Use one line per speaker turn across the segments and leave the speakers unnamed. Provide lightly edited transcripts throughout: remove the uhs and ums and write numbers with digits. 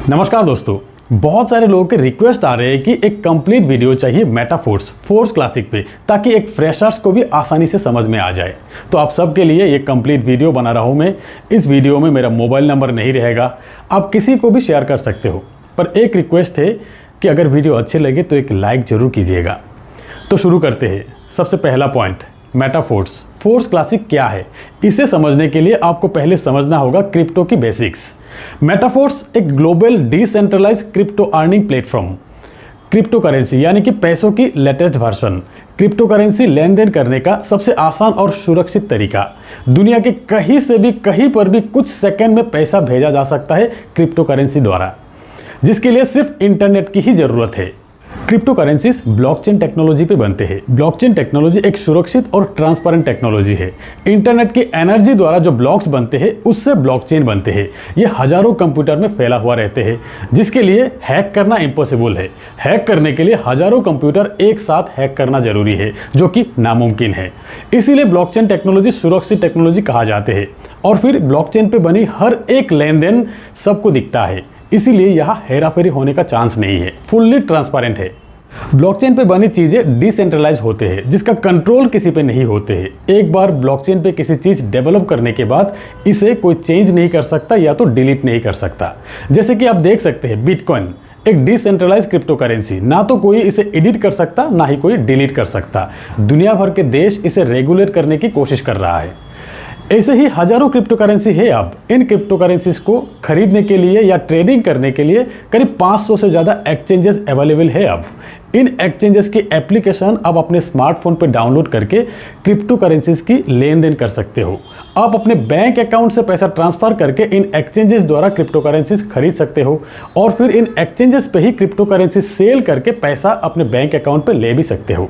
नमस्कार दोस्तों, बहुत सारे लोगों के रिक्वेस्ट आ रहे हैं कि एक कंप्लीट वीडियो चाहिए मेटाफोर्स फोर्स क्लासिक पे, ताकि एक फ्रेशर्स को भी आसानी से समझ में आ जाए। तो आप सबके लिए ये कंप्लीट वीडियो बना रहा हूँ मैं। इस वीडियो में मेरा मोबाइल नंबर नहीं रहेगा, आप किसी को भी शेयर कर सकते हो, पर एक रिक्वेस्ट है कि अगर वीडियो अच्छे लगे तो एक लाइक जरूर कीजिएगा। तो शुरू करते हैं। सबसे पहला पॉइंट, मेटाफोर्स फोर्स क्लासिक क्या है। इसे समझने के लिए आपको पहले समझना होगा क्रिप्टो की बेसिक्स। मेटाफोर्स एक global decentralized crypto earning platform, crypto currency यानी कि पैसों की लेटेस्ट वर्जन। क्रिप्टो करेंसी लेन देन करने का सबसे आसान और सुरक्षित तरीका। दुनिया के कहीं से भी कहीं पर भी कुछ सेकंड में पैसा भेजा जा सकता है क्रिप्टो करेंसी द्वारा, जिसके लिए सिर्फ इंटरनेट की ही जरूरत है। क्रिप्टो करेंसीज ब्लॉकचेन टेक्नोलॉजी पे बनते हैं। ब्लॉकचेन टेक्नोलॉजी एक सुरक्षित और ट्रांसपेरेंट टेक्नोलॉजी है। इंटरनेट की एनर्जी द्वारा जो ब्लॉक्स बनते हैं उससे ब्लॉकचेन बनते हैं। ये हजारों कंप्यूटर में फैला हुआ रहते हैं, जिसके लिए हैक करना इम्पॉसिबल है। हैक करने के लिए हजारों कंप्यूटर एक साथ हैक करना जरूरी है, जो कि नामुमकिन है। इसीलिए ब्लॉकचेन टेक्नोलॉजी सुरक्षित टेक्नोलॉजी कहा जाते हैं। और फिर ब्लॉकचेन पे बनी हर एक लेन देन सबको दिखता है, इसीलिए यहाँ हेराफेरी होने का चांस नहीं है, फुल्ली ट्रांसपेरेंट है। ब्लॉकचेन पे बनी चीजें डिसेंट्रलाइज होते हैं, जिसका कंट्रोल किसी पे नहीं होते हैं। एक बार ब्लॉकचेन पे किसी चीज डेवलप करने के बाद इसे कोई चेंज नहीं कर सकता या तो डिलीट नहीं कर सकता। जैसे कि आप देख सकते हैं, बिटकॉइन एक डिसेंट्रलाइज क्रिप्टो करेंसी, ना तो कोई इसे एडिट कर सकता ना ही कोई डिलीट कर सकता। दुनिया भर के देश इसे रेगुलेट करने की कोशिश कर रहा है। ऐसे ही हजारों क्रिप्टो करेंसी है। अब इन क्रिप्टो करेंसीज को खरीदने के लिए या ट्रेडिंग करने के लिए करीब 500 से ज़्यादा एक्सचेंजेस अवेलेबल है। अब इन एक्सचेंजेस की एप्लीकेशन आप अपने स्मार्टफोन पर डाउनलोड करके क्रिप्टो करेंसीज की लेन देन कर सकते हो। आप अपने बैंक अकाउंट से पैसा ट्रांसफर करके इन एक्सचेंजेस द्वारा क्रिप्टो करेंसीज खरीद सकते हो, और फिर इन एक्सचेंजेस पे ही क्रिप्टो करेंसी सेल करके पैसा अपने बैंक अकाउंट पे ले भी सकते हो।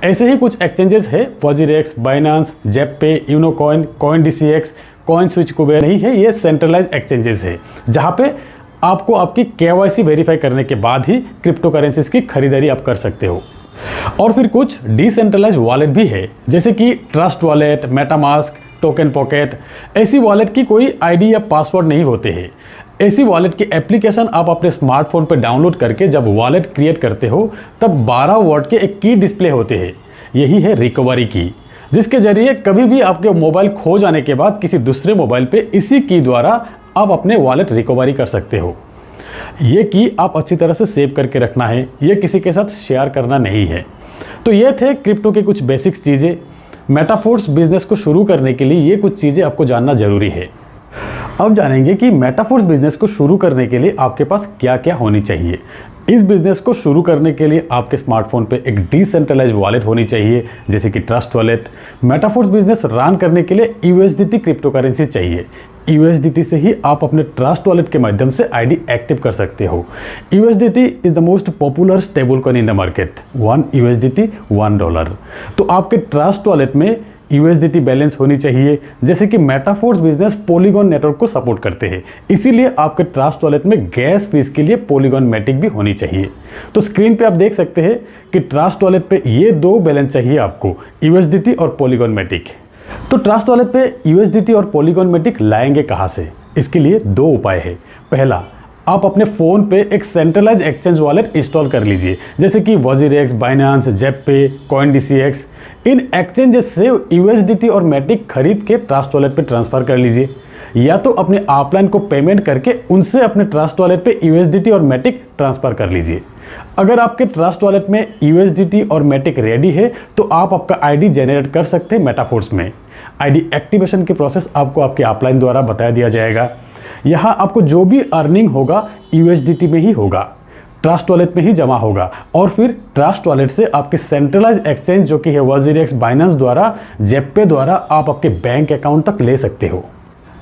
ऐसे ही कुछ एक्सचेंजेस है, WazirX, Binance, ZebPay, Unocoin, CoinDCX, CoinSwitch Kuber नहीं है। ये सेंट्रलाइज एक्सचेंजेस है, जहाँ पे आपको आपकी KYC वेरीफाई करने के बाद ही क्रिप्टो करेंसीज की खरीदारी आप कर सकते हो। और फिर कुछ डिसेंट्रलाइज वॉलेट भी है, जैसे कि trust wallet, MetaMask, token pocket. ऐसी वॉलेट की कोई आईडी या पासवर्ड नहीं होते हैं। ऐसी वॉलेट की एप्लीकेशन आप अपने स्मार्टफोन पर डाउनलोड करके जब वॉलेट क्रिएट करते हो, तब 12 वर्ड के एक की डिस्प्ले होते हैं। यही है रिकवरी की, जिसके जरिए कभी भी आपके मोबाइल खो जाने के बाद किसी दूसरे मोबाइल पे इसी की द्वारा आप अपने वॉलेट रिकवरी कर सकते हो। ये की आप अच्छी तरह से सेव करके रखना है, ये किसी के साथ शेयर करना नहीं है। तो ये थे क्रिप्टो के कुछ बेसिक्स चीज़ें। मेटाफोर्स बिजनेस को शुरू करने के लिए ये कुछ चीज़ें आपको जानना जरूरी है। अब जानेंगे कि मेटाफोर्स बिजनेस को शुरू करने के लिए आपके पास क्या क्या होनी चाहिए। इस बिजनेस को शुरू करने के लिए आपके स्मार्टफोन पे एक डिसेंट्रलाइज वॉलेट होनी चाहिए, जैसे कि trust wallet. Metaforce business run करने के लिए USDT क्रिप्टो करेंसी चाहिए। USDT से ही आप अपने ट्रस्ट वॉलेट के माध्यम से आईडी एक्टिव कर सकते हो। USDT is the most popular stable coin in the market. 1 USDT $1। तो आपके ट्रस्ट वॉलेट में USDT बैलेंस होनी चाहिए। जैसे कि मेटाफोर्स बिजनेस पॉलीगॉन नेटवर्क को सपोर्ट करते हैं, इसीलिए आपके ट्रस्ट वॉलेट में गैस फीस के लिए पॉलीगॉन मैटिक भी होनी चाहिए। तो स्क्रीन पे आप देख सकते हैं कि ट्रस्ट वॉलेट पे ये 2 बैलेंस चाहिए आपको, USDT और पॉलीगॉन मैटिक। तो ट्रस्ट वॉलेट पे USDT और पॉलीगॉन मैटिक लाएंगे कहाँ से? इसके लिए 2 उपाय है। पहला, आप अपने फ़ोन पे एक सेंट्रलाइज एक्सचेंज वॉलेट इंस्टॉल कर लीजिए, जैसे कि वजीरेक्स, बाइनांस, जेपपे, CoinDCX। इन एक्सचेंजेस से USDT और मैटिक खरीद के ट्रस्ट वॉलेट पे ट्रांसफ़र कर लीजिए, या तो अपने अपलाइन को पेमेंट करके उनसे अपने ट्रस्ट वॉलेट पे USDT और मैटिक ट्रांसफ़र कर लीजिए। अगर आपके ट्रस्ट वॉलेट में USDT और मैटिक रेडी है, तो आप आपका आईडी जनरेट कर सकते हैं मेटाफोर्स में। आईडी एक्टिवेशन की प्रोसेस आपको आपके अपलाइन द्वारा बता दिया जाएगा। यहाँ आपको जो भी अर्निंग होगा USDT में ही होगा, ट्रस्ट वॉलेट में ही जमा होगा, और फिर ट्रस्ट वॉलेट से आपके सेंट्रलाइज एक्सचेंज जो कि है वजीरेक्स, बाइनांस द्वारा, जेपपे द्वारा आप आपके बैंक अकाउंट तक ले सकते हो।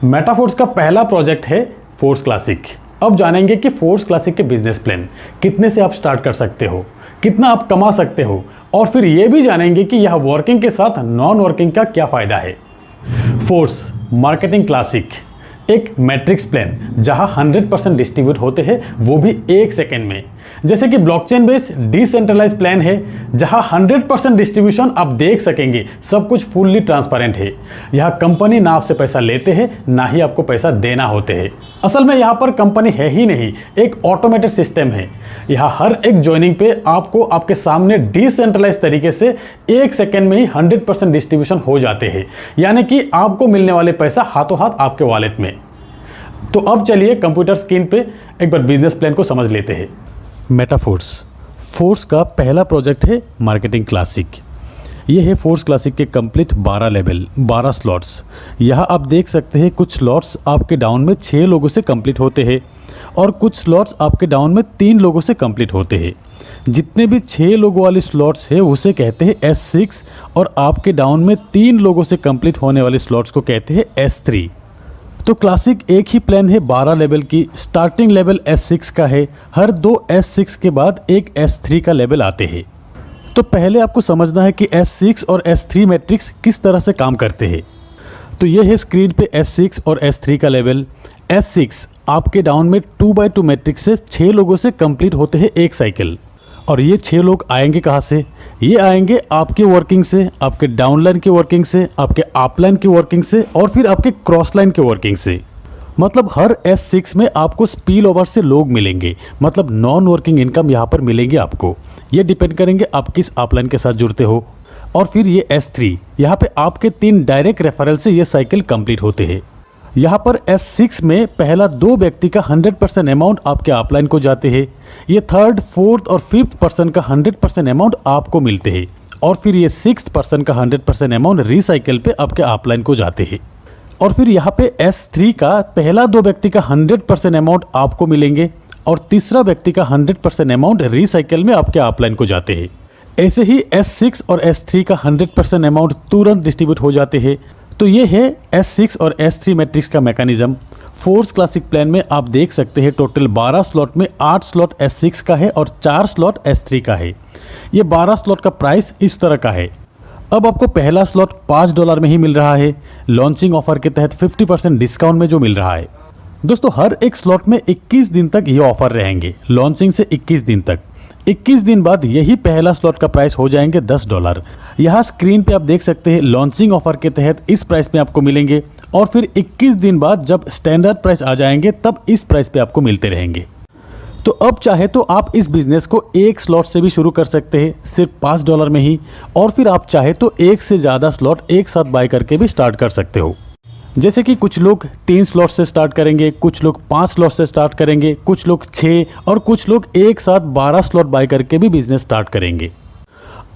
मेटाफोर्स का पहला प्रोजेक्ट है फोर्स क्लासिक। अब जानेंगे कि फोर्स क्लासिक के बिजनेस प्लान, कितने से आप स्टार्ट कर सकते हो, कितना आप कमा सकते हो, और फिर ये भी जानेंगे कि यह वर्किंग के साथ नॉन वर्किंग का क्या फ़ायदा है। फोर्स मार्केटिंग क्लासिक एक मैट्रिक्स प्लान जहां 100% डिस्ट्रीब्यूट होते हैं, वो भी 1 सेकेंड में। जैसे कि ब्लॉकचेन बेस्ड डिसेंट्रलाइज प्लान है जहां 100% डिस्ट्रीब्यूशन आप देख सकेंगे, सब कुछ फुल्ली ट्रांसपेरेंट है। यह कंपनी ना आपसे पैसा लेते हैं ना ही आपको पैसा देना होते हैं। असल में यहाँ पर कंपनी है ही नहीं, एक ऑटोमेटेड सिस्टम है। यहाँ हर एक ज्वाइनिंग पे आपको आपके सामने डिसेंट्रलाइज तरीके से 1 सेकेंड में ही 100% डिस्ट्रीब्यूशन हो जाते हैं, यानी कि आपको मिलने वाले पैसा हाथों हाथ आपके वॉलेट में। तो अब चलिए कंप्यूटर स्क्रीन पे एक बार बिजनेस प्लान को समझ लेते हैं। मेटाफोर्स फोर्स का पहला प्रोजेक्ट है मार्केटिंग क्लासिक। ये है फोर्स क्लासिक के कंप्लीट 12 लेवल 12 स्लॉट्स। यहाँ आप देख सकते हैं कुछ स्लॉट्स आपके डाउन में 6 लोगों से कंप्लीट होते हैं और कुछ स्लॉट्स आपके डाउन में 3 लोगों से कंप्लीट होते हैं। जितने भी 6 लोगों वाले स्लॉट्स है उसे कहते हैं S6 और आपके डाउन में 3 लोगों से कंप्लीट होने वाले स्लॉट्स को कहते हैं S3। तो क्लासिक एक ही प्लान है 12 लेवल की। स्टार्टिंग लेवल S6 का है, हर 2 S6 के बाद एक S3 का लेवल आते हैं। तो पहले आपको समझना है कि S6 और S3 मैट्रिक्स किस तरह से काम करते हैं। तो ये है स्क्रीन पे S6 और S3 का लेवल। S6 आपके डाउन में 2x2 मैट्रिक्स से 6 लोगों से कंप्लीट होते हैं एक साइकिल। और ये 6 लोग आएंगे कहाँ से? ये आएंगे आपके वर्किंग से, आपके डाउनलाइन की वर्किंग से, आपके अपलाइन की वर्किंग से और फिर आपके क्रॉस लाइन की वर्किंग से। मतलब हर S6 में आपको स्पिल ओवर से लोग मिलेंगे, मतलब नॉन वर्किंग इनकम यहाँ पर मिलेंगे आपको। ये डिपेंड करेंगे आप किस अपलाइन के साथ जुड़ते हो। और फिर ये S3 यहाँ पे आपके 3 डायरेक्ट रेफरल से ये साइकिल कंप्लीट होते हैं। यहाँ पर S6 में पहला 2 व्यक्ति का 100% अमाउंट आपके अपलाइन को जाते हैं। ये 3rd, 4th और 5th पर्सन का 100% अमाउंट आपको मिलते हैं और फिर ये 6th पर्सन का 100% अमाउंट रिसाइकिल पे आपके अपलाइन को जाते हैं। और फिर यहाँ पे S3 का पहला 2 व्यक्ति का 100% अमाउंट आपको मिलेंगे और तीसरा व्यक्ति का 100% अमाउंट रिसाइकिल में आपके अपलाइन को जाते हैं। ऐसे ही S6 और S3 का 100% अमाउंट तुरंत डिस्ट्रीब्यूट हो जाते हैं। तो ये है S6 और S3 मैट्रिक्स का मैकेनिज्म। फोर्स क्लासिक प्लान में आप देख सकते हैं टोटल 12 स्लॉट में 8 स्लॉट S6 का है और 4 स्लॉट S3 का है। ये 12 स्लॉट का प्राइस इस तरह का है। अब आपको पहला स्लॉट $5 में ही मिल रहा है, लॉन्चिंग ऑफर के तहत 50% डिस्काउंट में जो मिल रहा है। दोस्तों हर एक स्लॉट में 21 दिन तक ये ऑफर रहेंगे, लॉन्चिंग से 21 दिन तक। 21 दिन बाद यही पहला स्लॉट का प्राइस हो जाएंगे $10। यहाँ स्क्रीन पे आप देख सकते हैं लॉन्चिंग ऑफर के तहत इस प्राइस में आपको मिलेंगे और फिर 21 दिन बाद जब स्टैंडर्ड प्राइस आ जाएंगे तब इस प्राइस पे आपको मिलते रहेंगे। तो अब चाहे तो आप इस बिजनेस को एक स्लॉट से भी शुरू कर सकते हैं सिर्फ $5 में ही, और फिर आप चाहे तो एक से ज़्यादा स्लॉट एक साथ बाय करके भी स्टार्ट कर सकते हो। जैसे कि कुछ लोग 3 स्लॉट से स्टार्ट करेंगे, कुछ लोग 5 स्लॉट से स्टार्ट करेंगे, कुछ लोग 6 और कुछ लोग एक साथ 12 स्लॉट बाय करके भी बिजनेस स्टार्ट करेंगे।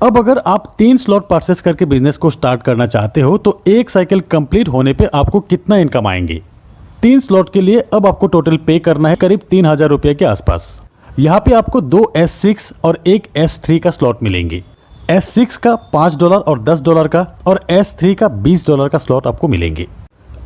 अब अगर आप 3 स्लॉट परचेस करके बिजनेस को स्टार्ट करना चाहते हो तो एक साइकिल कंप्लीट होने पे आपको कितना इनकम आएंगे? 3 स्लॉट के लिए अब आपको टोटल पे करना है करीब 3000 रुपये के आसपास। यहाँ पे आपको 2 S6 और एक S3 का स्लॉट मिलेंगे। S6 का $5 और $10 का और S3 का $20 का स्लॉट आपको मिलेंगे।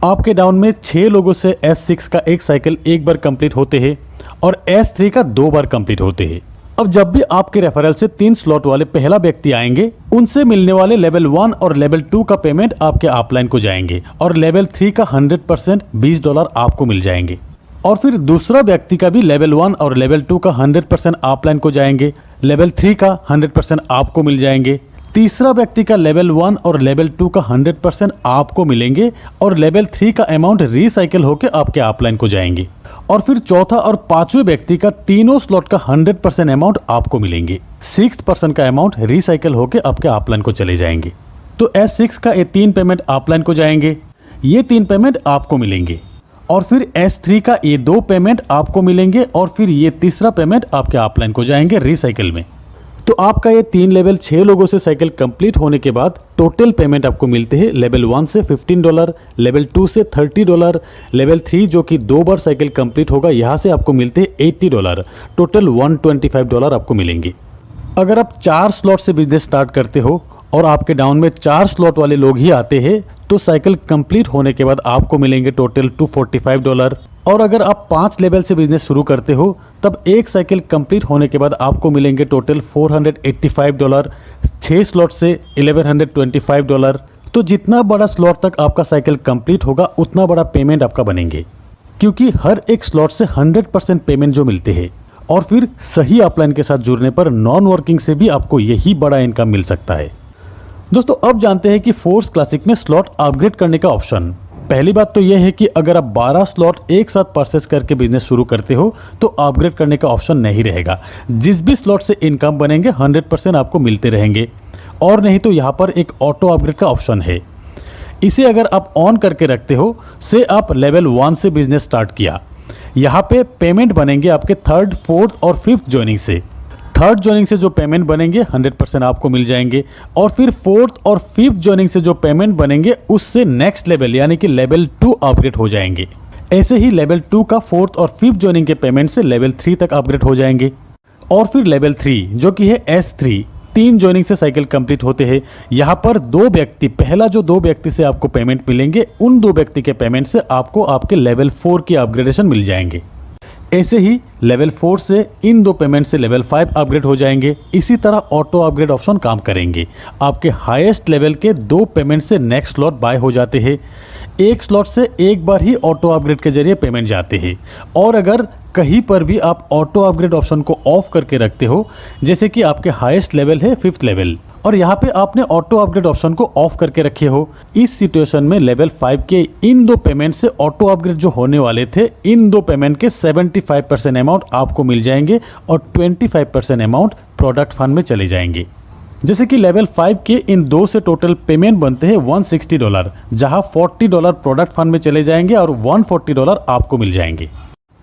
आपके डाउन में 6 लोगों से S6 का एक साइकिल एक बार कंप्लीट होते हैं और S3 का 2 बार कंप्लीट होते हैं। अब जब भी आपके रेफरल से 3 स्लॉट वाले पहला व्यक्ति आएंगे, उनसे मिलने वाले लेवल 1 और लेवल 2 का पेमेंट आपके अपलाइन को जाएंगे और लेवल 3 का 100% $20 आपको मिल जाएंगे। और फिर दूसरा व्यक्ति का भी लेवल 1 और लेवल 2 का 100% अपलाइन को जाएंगे, लेवल 3 का 100% आपको मिल जाएंगे। तीसरा व्यक्ति का लेवल 1 और लेवल 2 का 100% आपको मिलेंगे और लेवल 3 का अमाउंट रिसाइकिल होकर आपके अपलाइन को जाएंगे। और फिर चौथा और पांचवें व्यक्ति का तीनों स्लॉट का 100% अमाउंट आपको मिलेंगे। 6th पर्सन का अमाउंट रिसाइकिल होकर आपके अपलाइन को चले जाएंगे। तो S6 का ये 3 पेमेंट अपलाइन को जाएंगे, ये 3 पेमेंट आपको मिलेंगे और फिर S3 का ये 2 पेमेंट आपको मिलेंगे और फिर ये तीसरा पेमेंट आपके अपलाइन को जाएंगे रिसाइकिल में। तो आपका ये 3 लेवल 6 लोगों से साइकिल कंप्लीट होने के बाद टोटल पेमेंट आपको मिलते हैं लेवल 1 से $15, लेवल 2 से $30, लेवल 3 जो कि 2 बार साइकिल कंप्लीट होगा यहाँ से आपको मिलते हैं $80, टोटल $125 आपको मिलेंगे। अगर आप 4 स्लॉट से बिजनेस स्टार्ट करते हो और आपके डाउन में 4 स्लॉट वाले लोग ही आते हैं तो साइकिल कंप्लीट होने के बाद आपको मिलेंगे टोटल $245। और अगर आप 5 लेवल से बिजनेस शुरू करते हो तब एक साइकिल कंप्लीट होने के बाद आपको मिलेंगे टोटल $485। 6 स्लॉट से $1125, तो जितना बड़ा स्लॉट तक आपका साइकिल कंप्लीट होगा उतना बड़ा पेमेंट आपका बनेंगे, क्योंकि हर एक स्लॉट से 100% पेमेंट जो मिलते हैं। और फिर सही अपलाइन के साथ जुड़ने पर नॉन वर्किंग से भी आपको यही बड़ा इनकम मिल सकता है। दोस्तों अब जानते हैं कि फोर्स क्लासिक में स्लॉट अपग्रेड करने का ऑप्शन। पहली बात तो यह है कि अगर आप 12 स्लॉट एक साथ परचेस करके बिजनेस शुरू करते हो तो अपग्रेड करने का ऑप्शन नहीं रहेगा। जिस भी स्लॉट से इनकम बनेंगे 100% आपको मिलते रहेंगे। और नहीं तो यहाँ पर एक ऑटो अपग्रेड का ऑप्शन है। इसे अगर आप ऑन करके रखते हो, से आप लेवल 1 से बिजनेस स्टार्ट किया, यहाँ पे पेमेंट बनेंगे आपके 3rd, 4th और 5th ज्वाइनिंग से। 3rd ज्वाइनिंग से जो पेमेंट बनेंगे 100% आपको मिल जाएंगे। और फिर 4th और 5th ज्वाइनिंग से जो पेमेंट बनेंगे उससे नेक्स्ट लेवल यानी कि लेवल 2 अपग्रेड हो जाएंगे। ऐसे ही लेवल 2 का 4th और 5th ज्वाइनिंग के पेमेंट से लेवल 3 तक अपग्रेड हो जाएंगे। और फिर लेवल 3 जो कि है S3, 3 ज्वाइनिंग से साइकिल कंप्लीट होते हैं। यहाँ पर 2 व्यक्ति, पहला जो 2 व्यक्ति से आपको पेमेंट मिलेंगे, उन 2 व्यक्ति के पेमेंट से आपको आपके लेवल 4 की अपग्रेडेशन मिल जाएंगे। ऐसे ही लेवल 4 से इन 2 पेमेंट से लेवल 5 अपग्रेड हो जाएंगे। इसी तरह ऑटो अपग्रेड ऑप्शन काम करेंगे। आपके हाईएस्ट लेवल के 2 पेमेंट से नेक्स्ट स्लॉट बाय हो जाते हैं। एक स्लॉट से एक बार ही ऑटो अपग्रेड के जरिए पेमेंट जाते हैं। और अगर कहीं पर भी आप ऑटो अपग्रेड ऑप्शन को ऑफ करके रखते हो, जैसे कि आपके हाईएस्ट लेवल है 5th लेवल और यहाँ पे आपने ऑटो अपग्रेड ऑप्शन को ऑफ करके रखे हो, इस सिचुएशन में लेवल 5 के इन 2 पेमेंट से ऑटो अपग्रेड जो होने वाले थे, इन 2 पेमेंट के 75% अमाउंट आपको मिल जाएंगे और 25% अमाउंट प्रोडक्ट फंड में चले जाएंगे। जैसे कि लेवल 5 के इन 2 से टोटल पेमेंट बनते हैं $160, जहां $40 प्रोडक्ट फंड में चले जाएंगे और $140 आपको मिल जाएंगे।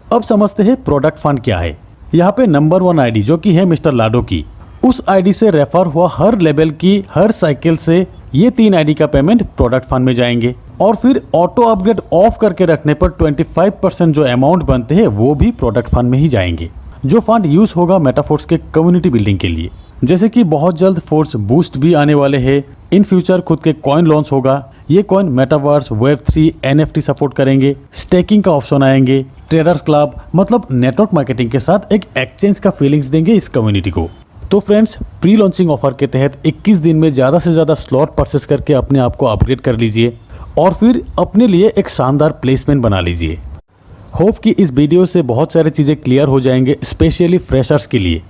अब समझते हैं प्रोडक्ट फंड क्या है। यहाँ पे नंबर 1 आईडी जो कि है मिस्टर लाडो की, उस आईडी से रेफर हुआ हर लेवल की हर साइकिल से ये 3 आईडी का पेमेंट प्रोडक्ट फंड में जाएंगे। और फिर ऑटो अपग्रेड ऑफ करके रखने पर 25% जो अमाउंट बनते हैं वो भी प्रोडक्ट फंड में ही जाएंगे, जो फंड यूज होगा मेटाफोर्स के कम्युनिटी बिल्डिंग के लिए। जैसे कि बहुत जल्द फोर्स बूस्ट भी आने वाले हैं। इन फ्यूचर खुद के कॉइन लॉन्च होगा। ये coin metaverse, Web3, NFT support करेंगे। स्टेकिंग का ऑप्शन आएंगे। ट्रेडर्स क्लब मतलब नेटवर्क मार्केटिंग के साथ एक एक्सचेंज का फीलिंग्स देंगे इस कम्युनिटी को। तो फ्रेंड्स, प्री लॉन्चिंग ऑफर के तहत 21 दिन में ज़्यादा से ज़्यादा स्लॉट परचेस करके अपने आप को अपग्रेड कर लीजिए और फिर अपने लिए एक शानदार प्लेसमेंट बना लीजिए। होप कि इस वीडियो से बहुत सारी चीज़ें क्लियर हो जाएंगे, स्पेशली फ्रेशर्स के लिए।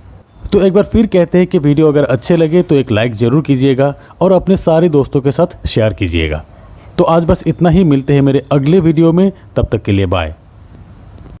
तो एक बार फिर कहते हैं कि वीडियो अगर अच्छे लगे तो एक लाइक ज़रूर कीजिएगा और अपने सारे दोस्तों के साथ शेयर कीजिएगा। तो आज बस इतना ही, मिलते हैं मेरे अगले वीडियो में, तब तक के लिए बाय।